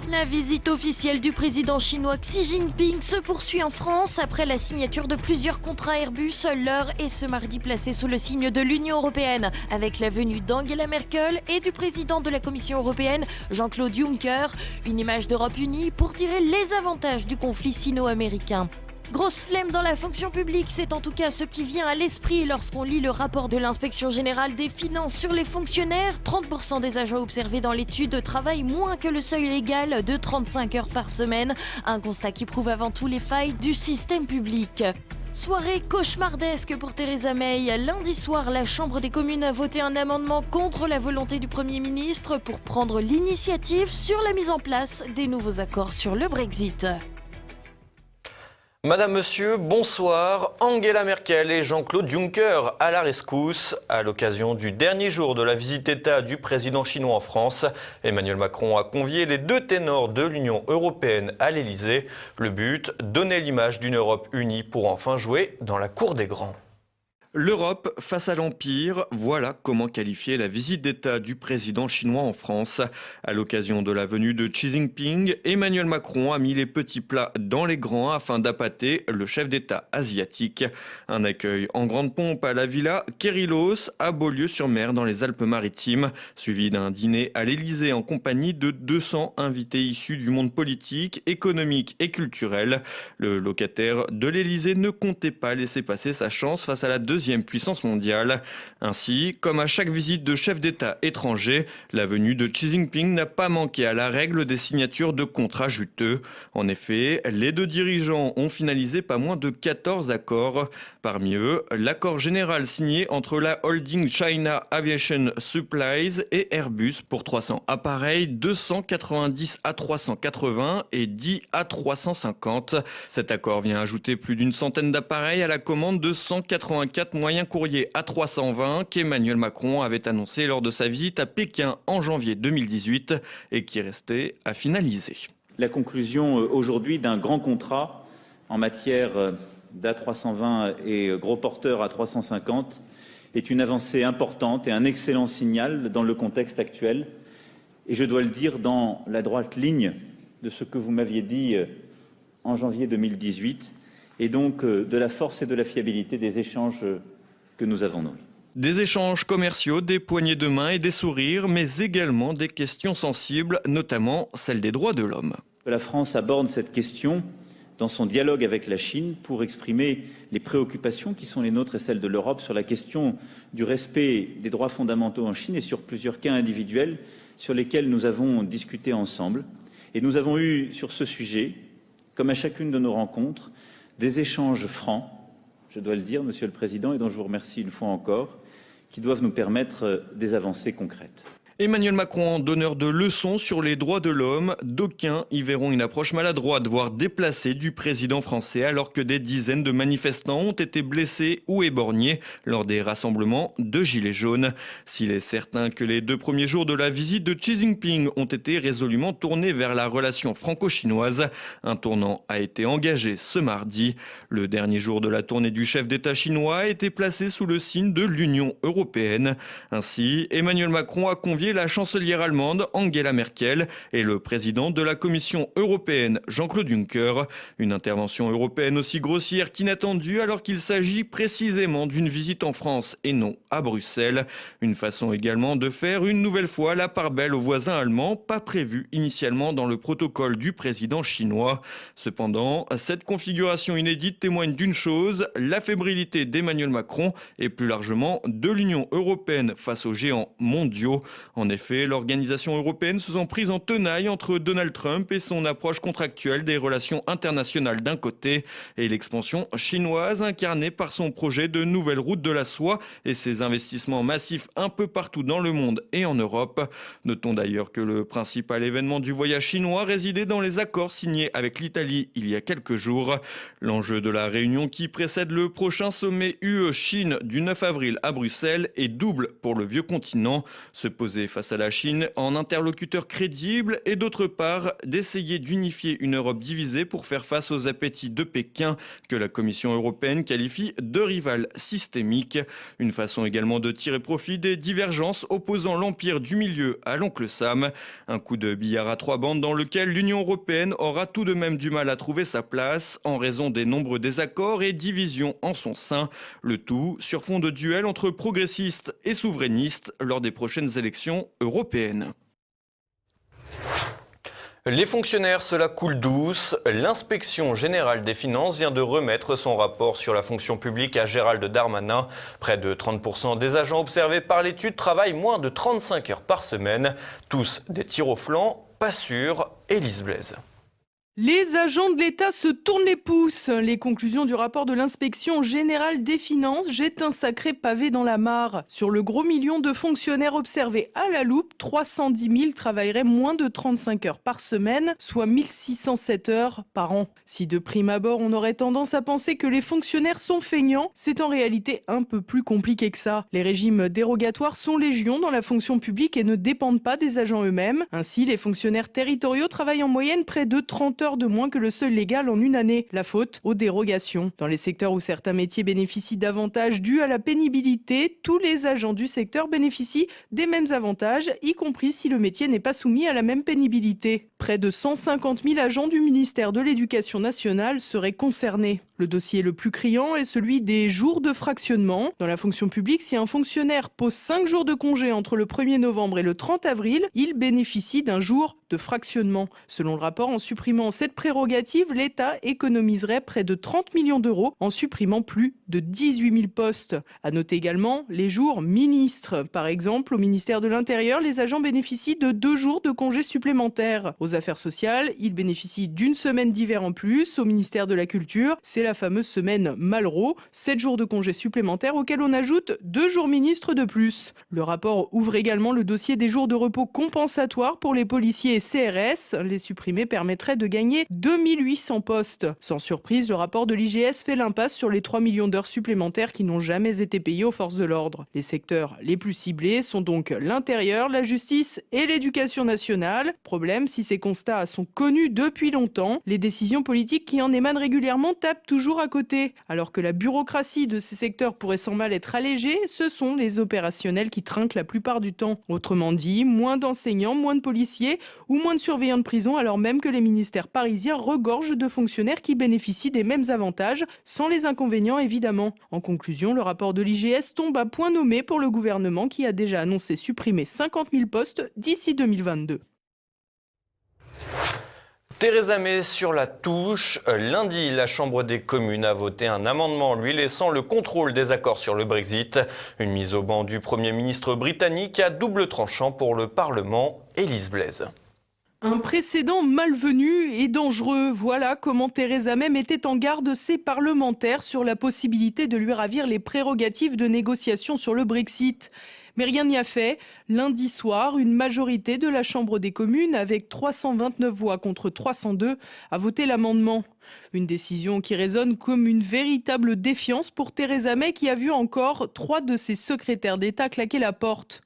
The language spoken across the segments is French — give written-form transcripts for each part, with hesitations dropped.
La visite officielle du président chinois Xi Jinping se poursuit en France après la signature de plusieurs contrats Airbus. L'heure est ce mardi placée sous le signe de l'Union européenne avec la venue d'Angela Merkel et du président de la Commission européenne Jean-Claude Juncker. Une image d'Europe unie pour tirer les avantages du conflit sino-américain. Grosse flemme dans la fonction publique, c'est en tout cas ce qui vient à l'esprit lorsqu'on lit le rapport de l'inspection générale des finances sur les fonctionnaires. 30% des agents observés dans l'étude travaillent moins que le seuil légal de 35 heures par semaine. Un constat qui prouve avant tout les failles du système public. Soirée cauchemardesque pour Theresa May. Lundi soir, la Chambre des communes a voté un amendement contre la volonté du Premier ministre pour prendre l'initiative sur la mise en place des nouveaux accords sur le Brexit. Madame, Monsieur, bonsoir. Angela Merkel et Jean-Claude Juncker à la rescousse. À l'occasion du dernier jour de la visite d'État du président chinois en France, Emmanuel Macron a convié les deux ténors de l'Union européenne à l'Elysée. Le but, donner l'image d'une Europe unie pour enfin jouer dans la cour des grands. L'Europe face à l'Empire, voilà comment qualifier la visite d'État du président chinois en France. À l'occasion de la venue de Xi Jinping, Emmanuel Macron a mis les petits plats dans les grands afin d'appâter le chef d'État asiatique. Un accueil en grande pompe à la villa Kérilos à Beaulieu-sur-Mer dans les Alpes-Maritimes, suivi d'un dîner à l'Élysée en compagnie de 200 invités issus du monde politique, économique et culturel. Le locataire de l'Élysée ne comptait pas laisser passer sa chance face à la deuxième puissance mondiale. Ainsi, comme à chaque visite de chef d'État étranger, la venue de Xi Jinping n'a pas manqué à la règle des signatures de contrats juteux. En effet, les deux dirigeants ont finalisé pas moins de 14 accords. Parmi eux, l'accord général signé entre la holding China Aviation Supplies et Airbus pour 300 appareils, 290 A380 et 10 A350. Cet accord vient ajouter plus d'une centaine d'appareils à la commande de 184 moyens courriers A320 qu'Emmanuel Macron avait annoncé lors de sa visite à Pékin en janvier 2018 et qui restait à finaliser. La conclusion aujourd'hui d'un grand contrat en matière d'A320 et gros porteurs A350 est une avancée importante et un excellent signal dans le contexte actuel. Et je dois le dire dans la droite ligne de ce que vous m'aviez dit en janvier 2018 et donc de la force et de la fiabilité des échanges que nous avons nourris. Des échanges commerciaux, des poignées de main et des sourires, mais également des questions sensibles, notamment celle des droits de l'homme. La France aborde cette question dans son dialogue avec la Chine pour exprimer les préoccupations qui sont les nôtres et celles de l'Europe sur la question du respect des droits fondamentaux en Chine et sur plusieurs cas individuels sur lesquels nous avons discuté ensemble. Et nous avons eu sur ce sujet, comme à chacune de nos rencontres, des échanges francs, je dois le dire, Monsieur le Président, et dont je vous remercie une fois encore, qui doivent nous permettre des avancées concrètes. Emmanuel Macron, donneur de leçons sur les droits de l'homme, d'aucuns y verront une approche maladroite, voire déplacée du président français, alors que des dizaines de manifestants ont été blessés ou éborgnés lors des rassemblements de Gilets jaunes. S'il est certain que les 2 premiers jours de la visite de Xi Jinping ont été résolument tournés vers la relation franco-chinoise, un tournant a été engagé ce mardi. Le dernier jour de la tournée du chef d'État chinois a été placé sous le signe de l'Union européenne. Ainsi, Emmanuel Macron a convié la chancelière allemande Angela Merkel et le président de la Commission européenne Jean-Claude Juncker. Une intervention européenne aussi grossière qu'inattendue alors qu'il s'agit précisément d'une visite en France et non à Bruxelles. Une façon également de faire une nouvelle fois la part belle aux voisins allemands, pas prévue initialement dans le protocole du président chinois. Cependant, cette configuration inédite témoigne d'une chose, la fébrilité d'Emmanuel Macron et plus largement de l'Union européenne face aux géants mondiaux. En effet, l'organisation européenne se sent prise en tenaille entre Donald Trump et son approche contractuelle des relations internationales d'un côté et l'expansion chinoise incarnée par son projet de nouvelle route de la soie et ses investissements massifs un peu partout dans le monde et en Europe. Notons d'ailleurs que le principal événement du voyage chinois résidait dans les accords signés avec l'Italie il y a quelques jours. L'enjeu de la réunion qui précède le prochain sommet UE-Chine du 9 avril à Bruxelles est double pour le vieux continent. Se poser s'isoler face à la Chine en interlocuteur crédible et d'autre part d'essayer d'unifier une Europe divisée pour faire face aux appétits de Pékin que la Commission européenne qualifie de rival systémique. Une façon également de tirer profit des divergences opposant l'empire du milieu à l'oncle Sam. Un coup de billard à 3 bandes dans lequel l'Union européenne aura tout de même du mal à trouver sa place en raison des nombreux désaccords et divisions en son sein. Le tout sur fond de duel entre progressistes et souverainistes lors des prochaines élections européennes. Les fonctionnaires, cela coule douce. L'Inspection générale des finances vient de remettre son rapport sur la fonction publique à Gérald Darmanin. Près de 30% des agents observés par l'étude travaillent moins de 35 heures par semaine. Tous des tirs au flanc, pas sûr. Élise Blaise. Les agents de l'État se tournent les pouces. Les conclusions du rapport de l'Inspection générale des finances jettent un sacré pavé dans la mare. Sur le gros million de fonctionnaires observés à la loupe, 310 000 travailleraient moins de 35 heures par semaine, soit 1607 heures par an. Si de prime abord on aurait tendance à penser que les fonctionnaires sont feignants, c'est en réalité un peu plus compliqué que ça. Les régimes dérogatoires sont légion dans la fonction publique et ne dépendent pas des agents eux-mêmes. Ainsi, les fonctionnaires territoriaux travaillent en moyenne près de 30 heures de moins que le seuil légal en une année. La faute aux dérogations. Dans les secteurs où certains métiers bénéficient d'avantages dus à la pénibilité, tous les agents du secteur bénéficient des mêmes avantages, y compris si le métier n'est pas soumis à la même pénibilité. Près de 150 000 agents du ministère de l'Éducation nationale seraient concernés. Le dossier le plus criant est celui des jours de fractionnement. Dans la fonction publique, si un fonctionnaire pose 5 jours de congé entre le 1er novembre et le 30 avril, il bénéficie d'un jour de fractionnement. Selon le rapport, en supprimant cette prérogative, l'État économiserait près de 30 millions d'euros en supprimant plus de 18 000 postes. À noter également les jours ministres. Par exemple, au ministère de l'Intérieur, les agents bénéficient de 2 jours de congés supplémentaires. Aux affaires sociales, ils bénéficient d'une semaine d'hiver en plus. Au ministère de la Culture, c'est la fameuse semaine Malraux, 7 jours de congés supplémentaires auxquels on ajoute 2 jours ministres de plus. Le rapport ouvre également le dossier des jours de repos compensatoires pour les policiers et CRS. Les supprimer permettrait de gagner 2800 postes. Sans surprise, le rapport de l'IGS fait l'impasse sur les 3 millions d'heures supplémentaires qui n'ont jamais été payées aux forces de l'ordre. Les secteurs les plus ciblés sont donc l'intérieur, la justice et l'éducation nationale. Problème, si ces constats sont connus depuis longtemps, les décisions politiques qui en émanent régulièrement tapent toujours à côté. Alors que la bureaucratie de ces secteurs pourrait sans mal être allégée, ce sont les opérationnels qui trinquent la plupart du temps. Autrement dit, moins d'enseignants, moins de policiers ou moins de surveillants de prison, alors même que les ministères parisiens regorgent de fonctionnaires qui bénéficient des mêmes avantages, sans les inconvénients évidemment. En conclusion, le rapport de l'IGS tombe à point nommé pour le gouvernement qui a déjà annoncé supprimer 50 000 postes d'ici 2022. Theresa May sur la touche. Lundi, la Chambre des communes a voté un amendement lui laissant le contrôle des accords sur le Brexit. Une mise au banc du Premier ministre britannique à double tranchant pour le Parlement. Élise Blaise. Un précédent malvenu et dangereux. Voilà comment Theresa May mettait en garde ses parlementaires sur la possibilité de lui ravir les prérogatives de négociation sur le Brexit. Mais rien n'y a fait. Lundi soir, une majorité de la Chambre des communes, avec 329 voix contre 302, a voté l'amendement. Une décision qui résonne comme une véritable défiance pour Theresa May qui a vu encore 3 de ses secrétaires d'État claquer la porte.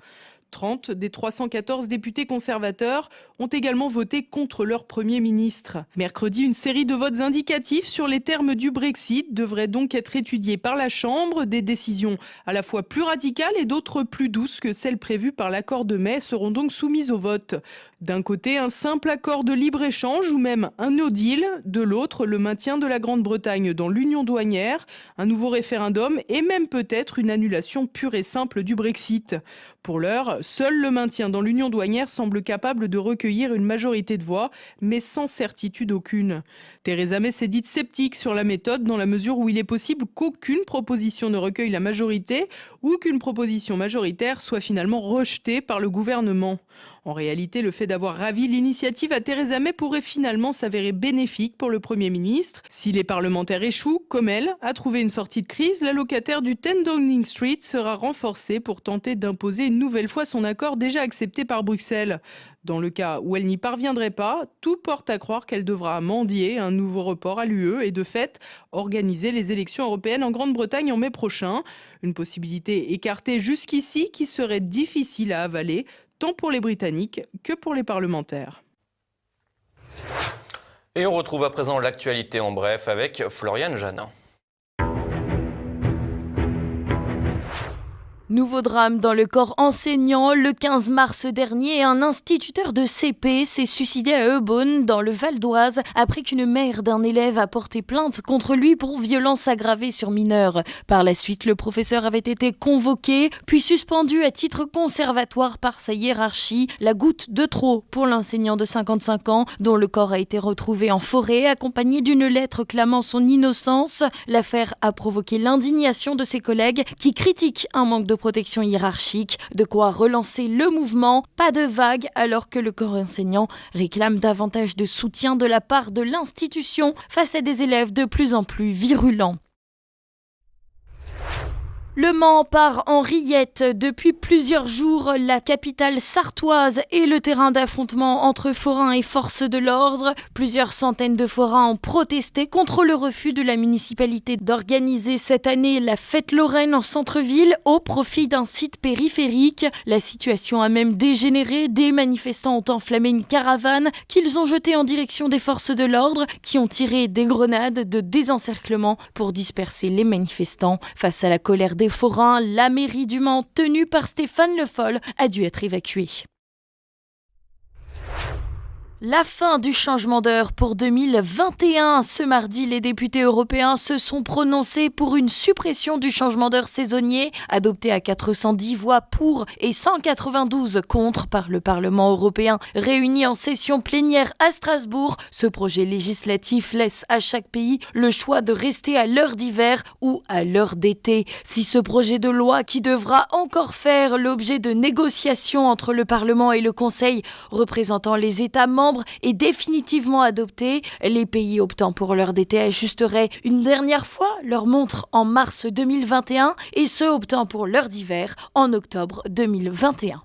30 des 314 députés conservateurs ont également voté contre leur Premier ministre. Mercredi, une série de votes indicatifs sur les termes du Brexit devrait donc être étudiée par la Chambre. Des décisions à la fois plus radicales et d'autres plus douces que celles prévues par l'accord de mai seront donc soumises au vote. D'un côté, un simple accord de libre-échange ou même un no deal. De l'autre, le maintien de la Grande-Bretagne dans l'union douanière, un nouveau référendum et même peut-être une annulation pure et simple du Brexit. Pour l'heure, seul le maintien dans l'union douanière semble capable de recueillir une majorité de voix, mais sans certitude aucune. Theresa May s'est dite sceptique sur la méthode dans la mesure où il est possible qu'aucune proposition ne recueille la majorité ou qu'une proposition majoritaire soit finalement rejetée par le gouvernement. En réalité, le fait d'avoir ravi l'initiative à Theresa May pourrait finalement s'avérer bénéfique pour le Premier ministre. Si les parlementaires échouent, comme elle, à trouver une sortie de crise, la locataire du 10 Downing Street sera renforcée pour tenter d'imposer une nouvelle fois son accord déjà accepté par Bruxelles. Dans le cas où elle n'y parviendrait pas, tout porte à croire qu'elle devra mendier un nouveau report à l'UE et de fait organiser les élections européennes en Grande-Bretagne en mai prochain. Une possibilité écartée jusqu'ici qui serait difficile à avaler, tant pour les Britanniques que pour les parlementaires. Et on retrouve à présent l'actualité en bref avec Floriane Jeannin. Nouveau drame dans le corps enseignant. Le 15 mars dernier, un instituteur de CP s'est suicidé à Eubonne, dans le Val d'Oise, après qu'une mère d'un élève a porté plainte contre lui pour violence aggravée sur mineur. Par la suite, le professeur avait été convoqué, puis suspendu à titre conservatoire par sa hiérarchie. La goutte de trop pour l'enseignant de 55 ans, dont le corps a été retrouvé en forêt, accompagné d'une lettre clamant son innocence. L'affaire a provoqué l'indignation de ses collègues qui critiquent un manque de protection hiérarchique, de quoi relancer le mouvement. Pas de vague alors que le corps enseignant réclame davantage de soutien de la part de l'institution face à des élèves de plus en plus virulents. Le Mans part en rillette. Depuis plusieurs jours, la capitale sarthoise est le terrain d'affrontement entre forains et forces de l'ordre. Plusieurs centaines de forains ont protesté contre le refus de la municipalité d'organiser cette année la fête Lorraine en centre-ville au profit d'un site périphérique. La situation a même dégénéré. Des manifestants ont enflammé une caravane qu'ils ont jetée en direction des forces de l'ordre qui ont tiré des grenades de désencerclement pour disperser les manifestants. Face à la colère des forains, la mairie du Mans, tenue par Stéphane Le Foll, a dû être évacuée. La fin du changement d'heure pour 2021. Ce mardi, les députés européens se sont prononcés pour une suppression du changement d'heure saisonnier, adopté à 410 voix pour et 192 contre par le Parlement européen, réuni en session plénière à Strasbourg. Ce projet législatif laisse à chaque pays le choix de rester à l'heure d'hiver ou à l'heure d'été. Si ce projet de loi, qui devra encore faire l'objet de négociations entre le Parlement et le Conseil représentant les États membres, est définitivement adopté, les pays optant pour l'heure d'été ajusteraient une dernière fois leur montre en mars 2021 et ceux optant pour l'heure d'hiver en octobre 2021.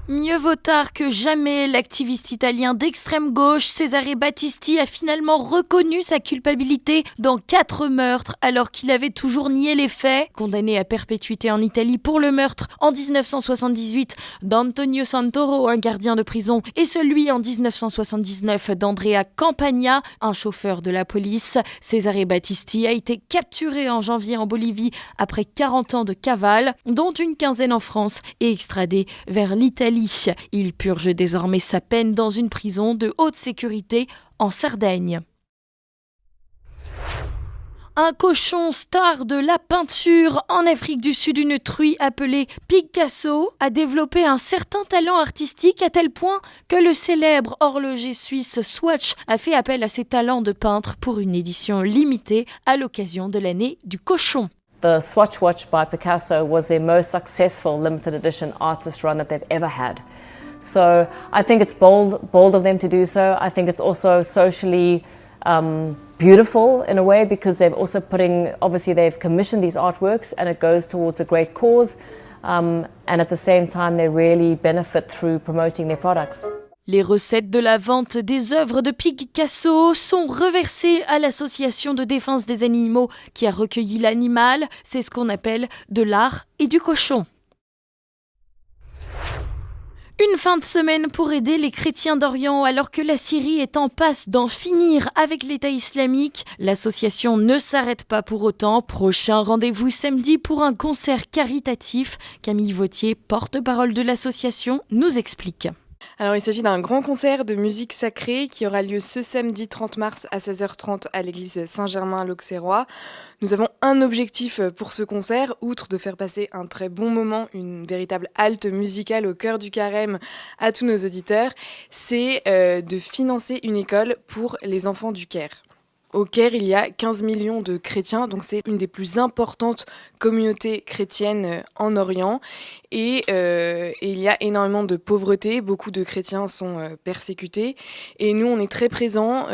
Mieux vaut tard que jamais, l'activiste italien d'extrême gauche Cesare Battisti a finalement reconnu sa culpabilité dans 4 meurtres alors qu'il avait toujours nié les faits. Condamné à perpétuité en Italie pour le meurtre en 1978 d'Antonio Santoro, un gardien de prison, et celui en 1979 d'Andrea Campagna, un chauffeur de la police, Cesare Battisti a été capturé en janvier en Bolivie après 40 ans de cavale, dont une quinzaine en France, et extradé vers l'Italie. Il purge désormais sa peine dans une prison de haute sécurité en Sardaigne. Un cochon star de la peinture en Afrique du Sud, une truie appelée Picasso, a développé un certain talent artistique à tel point que le célèbre horloger suisse Swatch a fait appel à ses talents de peintre pour une édition limitée à l'occasion de l'année du cochon. The Swatch Watch by Picasso was their most successful limited edition artist run that they've ever had. So I think it's bold of them to do so. I think it's also socially beautiful in a way because they've commissioned these artworks and it goes towards a great cause. And at the same time, they really benefit through promoting their products. Les recettes de la vente des œuvres de Picasso sont reversées à l'association de défense des animaux qui a recueilli l'animal. C'est ce qu'on appelle de l'art et du cochon. Une fin de semaine pour aider les chrétiens d'Orient alors que la Syrie est en passe d'en finir avec l'État islamique. L'association ne s'arrête pas pour autant. Prochain rendez-vous samedi pour un concert caritatif. Camille Vautier, porte-parole de l'association, nous explique. Alors, il s'agit d'un grand concert de musique sacrée qui aura lieu ce samedi 30 mars à 16h30 à l'église Saint-Germain l'Auxerrois. Nous avons un objectif pour ce concert, outre de faire passer un très bon moment, une véritable halte musicale au cœur du carême à tous nos auditeurs, c'est de financer une école pour les enfants du Caire. Au Caire, il y a 15 millions de chrétiens, donc c'est une des plus importantes communautés chrétiennes en Orient. Et il y a énormément de pauvreté, beaucoup de chrétiens sont persécutés. Et nous, on est très présents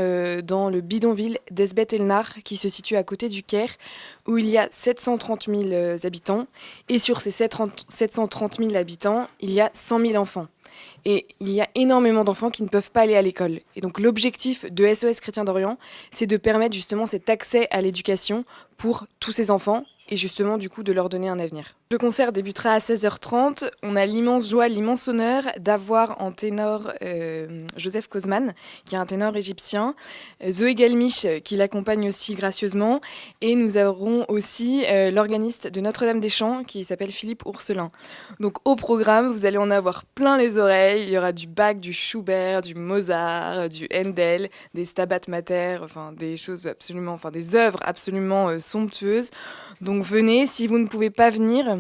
dans le bidonville d'Esbet El-Nar, qui se situe à côté du Caire, où il y a 730 000 habitants. Et sur ces 730 000 habitants, il y a 100 000 enfants. Et il y a énormément d'enfants qui ne peuvent pas aller à l'école. Et donc l'objectif de SOS Chrétiens d'Orient, c'est de permettre justement cet accès à l'éducation pour tous ces enfants et justement du coup de leur donner un avenir. Le concert débutera à 16h30. On a l'immense joie, l'immense honneur d'avoir en ténor Joseph Kozman, qui est un ténor égyptien, Zoé Galmiche qui l'accompagne aussi gracieusement, et nous aurons aussi l'organiste de Notre-Dame-des-Champs qui s'appelle Philippe Ourselin. Donc au programme, vous allez en avoir plein les oreilles. Il y aura du Bach, du Schubert, du Mozart, du Handel, des Stabat Mater, des œuvres absolument somptueuses. Donc venez, si vous ne pouvez pas venir,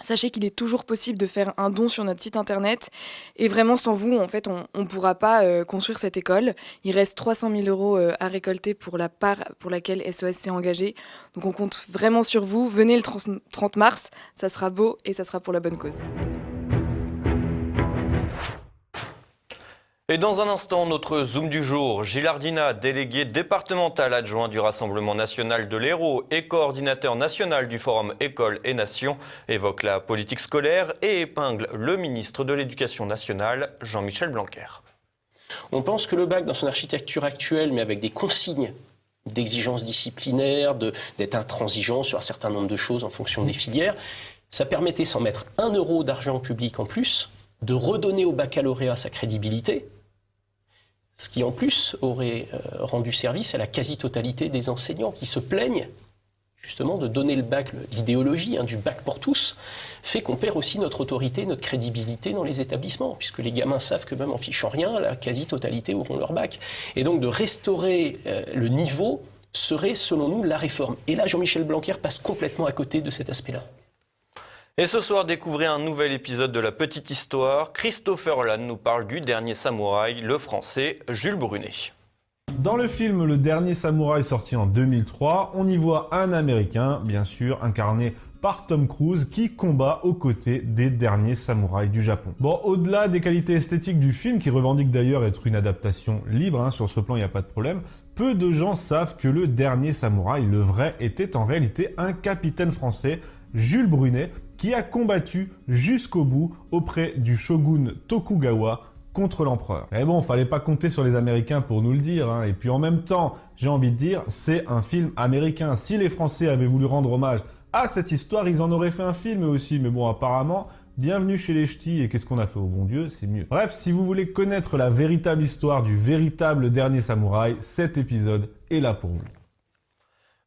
sachez qu'il est toujours possible de faire un don sur notre site internet. Et vraiment, sans vous, en fait, on ne pourra pas construire cette école. Il reste 300 000 € à récolter pour la part pour laquelle SOS s'est engagé. Donc on compte vraiment sur vous. Venez le 30 mars, ça sera beau et ça sera pour la bonne cause. Et dans un instant, notre Zoom du jour, Gilles Ardina, délégué départemental adjoint du Rassemblement national de l'Hérault et coordinateur national du Forum École et Nation, évoque la politique scolaire et épingle le ministre de l'Éducation nationale, Jean-Michel Blanquer. On pense que le bac, dans son architecture actuelle, mais avec des consignes d'exigences disciplinaires, d'être intransigeant sur un certain nombre de choses en fonction des filières, ça permettait, sans mettre 1 € d'argent public en plus, de redonner au baccalauréat sa crédibilité, ce qui en plus aurait rendu service à la quasi-totalité des enseignants qui se plaignent justement de donner le bac, l'idéologie du bac pour tous, fait qu'on perd aussi notre autorité, notre crédibilité dans les établissements, puisque les gamins savent que même en fichant rien, la quasi-totalité auront leur bac. Et donc de restaurer le niveau serait selon nous la réforme. Et là, Jean-Michel Blanquer passe complètement à côté de cet aspect-là. Et ce soir, découvrez un nouvel épisode de La Petite Histoire. Christopher Land nous parle du dernier samouraï, le français Jules Brunet. Dans le film Le Dernier Samouraï sorti en 2003, on y voit un Américain, bien sûr, incarné par Tom Cruise, qui combat aux côtés des derniers samouraïs du Japon. Bon, au-delà des qualités esthétiques du film, qui revendique d'ailleurs être une adaptation libre, sur ce plan il n'y a pas de problème, peu de gens savent que le dernier samouraï, le vrai, était en réalité un capitaine français, Jules Brunet, qui a combattu jusqu'au bout auprès du shogun Tokugawa contre l'empereur. Mais bon, fallait pas compter sur les Américains pour nous le dire, Et puis en même temps, j'ai envie de dire, c'est un film américain. Si les Français avaient voulu rendre hommage à cette histoire, ils en auraient fait un film aussi. Mais bon, apparemment, bienvenue chez les ch'tis et qu'est-ce qu'on a fait au bon Dieu, c'est mieux. Bref, si vous voulez connaître la véritable histoire du véritable dernier samouraï, cet épisode est là pour vous.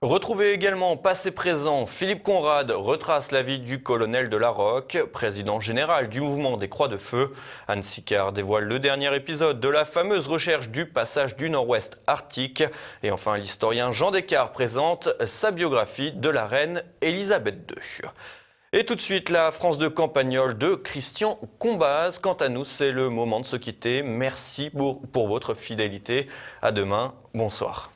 Retrouvez également Passé Présent, Philippe Conrad retrace la vie du colonel de la Roque, président général du mouvement des Croix de Feu. Anne Sicard dévoile le dernier épisode de la fameuse recherche du passage du Nord-Ouest arctique. Et enfin, l'historien Jean Descartes présente sa biographie de la reine Élisabeth II. Et tout de suite, la France de Campagnol de Christian Combaz. Quant à nous, c'est le moment de se quitter. Merci pour votre fidélité. À demain. Bonsoir.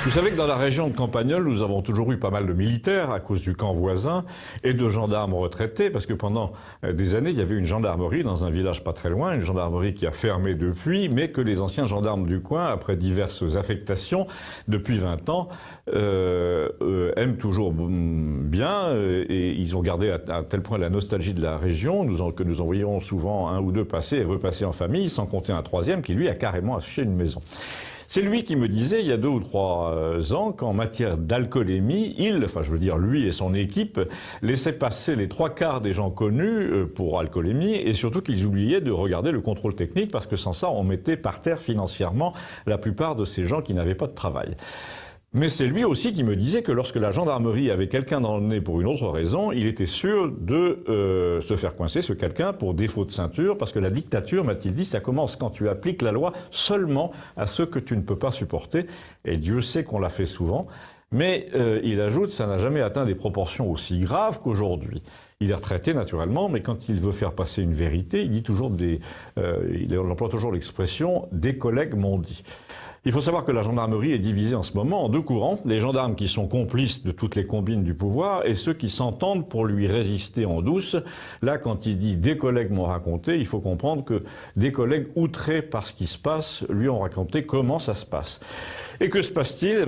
Vous savez que dans la région de Campagnol, nous avons toujours eu pas mal de militaires à cause du camp voisin et de gendarmes retraités, parce que pendant des années, il y avait une gendarmerie dans un village pas très loin, une gendarmerie qui a fermé depuis, mais que les anciens gendarmes du coin, après diverses affectations depuis 20 ans, aiment toujours bien, et ils ont gardé à tel point la nostalgie de la région que nous envoyons souvent un ou deux passer et repasser en famille, sans compter un troisième qui, lui, a carrément acheté une maison. C'est lui qui me disait, il y a 2 ou 3 ans, qu'en matière d'alcoolémie, lui et son équipe, laissaient passer les 3/4 des gens connus pour alcoolémie, et surtout qu'ils oubliaient de regarder le contrôle technique, parce que sans ça, on mettait par terre financièrement la plupart de ces gens qui n'avaient pas de travail. Mais c'est lui aussi qui me disait que lorsque la gendarmerie avait quelqu'un dans le nez pour une autre raison, il était sûr de se faire coincer, ce quelqu'un, pour défaut de ceinture, parce que la dictature, m'a-t-il dit, ça commence quand tu appliques la loi seulement à ceux que tu ne peux pas supporter. Et Dieu sait qu'on l'a fait souvent. Mais il ajoute, ça n'a jamais atteint des proportions aussi graves qu'aujourd'hui. Il est retraité naturellement, mais quand il veut faire passer une vérité, il dit toujours il emploie toujours l'expression « des collègues m'ont dit ». Il faut savoir que la gendarmerie est divisée en ce moment en deux courants, les gendarmes qui sont complices de toutes les combines du pouvoir et ceux qui s'entendent pour lui résister en douce. Là, quand il dit « des collègues m'ont raconté », il faut comprendre que des collègues outrés par ce qui se passe lui ont raconté comment ça se passe. Et que se passe-t-il ?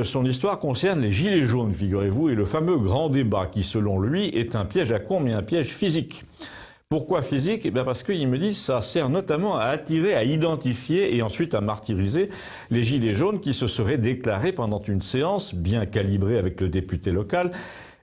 Son histoire concerne les gilets jaunes, figurez-vous, et le fameux grand débat qui, selon lui, est un piège à con, mais un piège physique. Pourquoi physique ? Parce qu'il me dit que ça sert notamment à attirer, à identifier et ensuite à martyriser les gilets jaunes qui se seraient déclarés pendant une séance bien calibrée avec le député local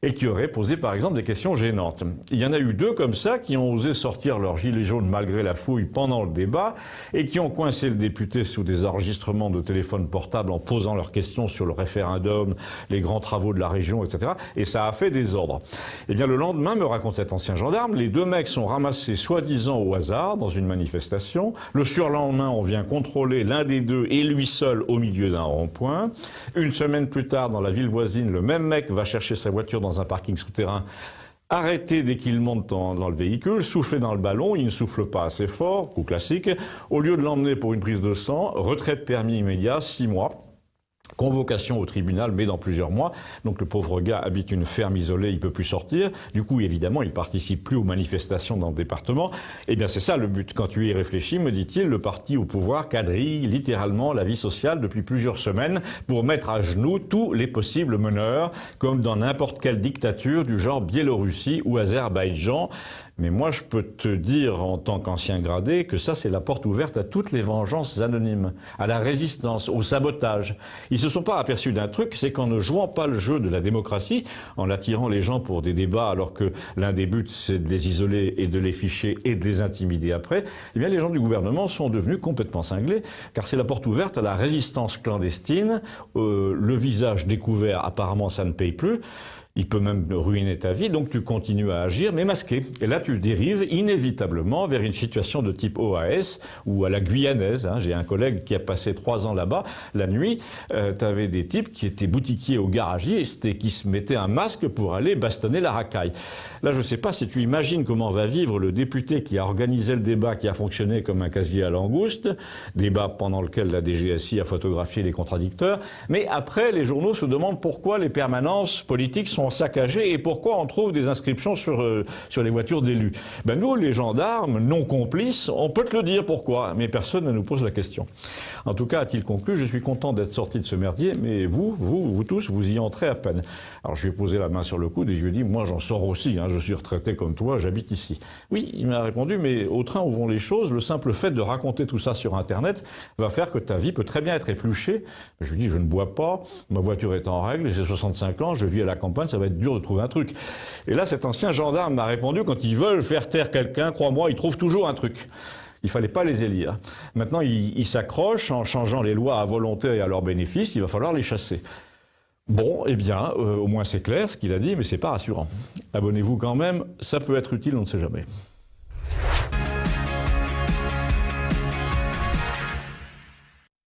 et qui auraient posé par exemple des questions gênantes. Il y en a eu deux comme ça qui ont osé sortir leurs gilets jaunes malgré la fouille pendant le débat et qui ont coincé le député sous des enregistrements de téléphone portable en posant leurs questions sur le référendum, les grands travaux de la région, etc. Et ça a fait désordre. Eh bien le lendemain, me raconte cet ancien gendarme, les deux mecs sont ramassés soi-disant au hasard dans une manifestation. Le surlendemain, on vient contrôler l'un des deux et lui seul au milieu d'un rond-point. Une semaine plus tard, dans la ville voisine, le même mec va chercher sa voiture dans un parking souterrain, arrêté dès qu'il monte dans le véhicule, souffler dans le ballon, il ne souffle pas assez fort, coup classique, au lieu de l'emmener pour une prise de sang, retrait de permis immédiat, 6 mois. Convocation au tribunal, mais dans plusieurs mois. Donc le pauvre gars habite une ferme isolée, il peut plus sortir. Du coup, évidemment, il participe plus aux manifestations dans le département. Eh bien, c'est ça le but. Quand tu y réfléchis, me dit-il, le parti au pouvoir quadrille littéralement la vie sociale depuis plusieurs semaines pour mettre à genoux tous les possibles meneurs, comme dans n'importe quelle dictature du genre Biélorussie ou Azerbaïdjan. Mais moi, je peux te dire, en tant qu'ancien gradé, que ça, c'est la porte ouverte à toutes les vengeances anonymes, à la résistance, au sabotage. Ils se sont pas aperçus d'un truc, c'est qu'en ne jouant pas le jeu de la démocratie, en attirant les gens pour des débats, alors que l'un des buts, c'est de les isoler et de les ficher et de les intimider après, eh bien, les gens du gouvernement sont devenus complètement cinglés, car c'est la porte ouverte à la résistance clandestine, le visage découvert, apparemment, ça ne paye plus. Il peut même ruiner ta vie, donc tu continues à agir, mais masqué. Et là, tu dérives inévitablement vers une situation de type OAS ou à la guyanaise. J'ai un collègue qui a passé 3 ans là-bas. La nuit, tu avais des types qui étaient boutiquiers ou garagistes et qui se mettaient un masque pour aller bastonner la racaille. Là, je ne sais pas si tu imagines comment va vivre le député qui a organisé le débat, qui a fonctionné comme un casier à langoustes, débat pendant lequel la DGSI a photographié les contradicteurs. Mais après, les journaux se demandent pourquoi les permanences politiques sont saccagés et pourquoi on trouve des inscriptions sur les voitures d'élus. Ben nous, les gendarmes non complices, on peut te le dire pourquoi, mais personne ne nous pose la question. En tout cas, a-t-il conclu, je suis content d'être sorti de ce merdier, mais vous tous, vous y entrez à peine. Alors je lui ai posé la main sur le coude et je lui ai dit, moi j'en sors aussi, je suis retraité comme toi, j'habite ici. Oui, il m'a répondu, mais au train où vont les choses, le simple fait de raconter tout ça sur Internet va faire que ta vie peut très bien être épluchée. Je lui ai dit, je ne bois pas, ma voiture est en règle, j'ai 65 ans, je vis à la campagne, ça va être dur de trouver un truc. Et là, cet ancien gendarme m'a répondu, quand ils veulent faire taire quelqu'un, crois-moi, ils trouvent toujours un truc. Il fallait pas les élire. Maintenant, ils s'accrochent en changeant les lois à volonté et à leur bénéfice, il va falloir les chasser. Bon, eh bien, au moins c'est clair ce qu'il a dit, mais c'est pas rassurant. Abonnez-vous quand même, ça peut être utile, on ne sait jamais.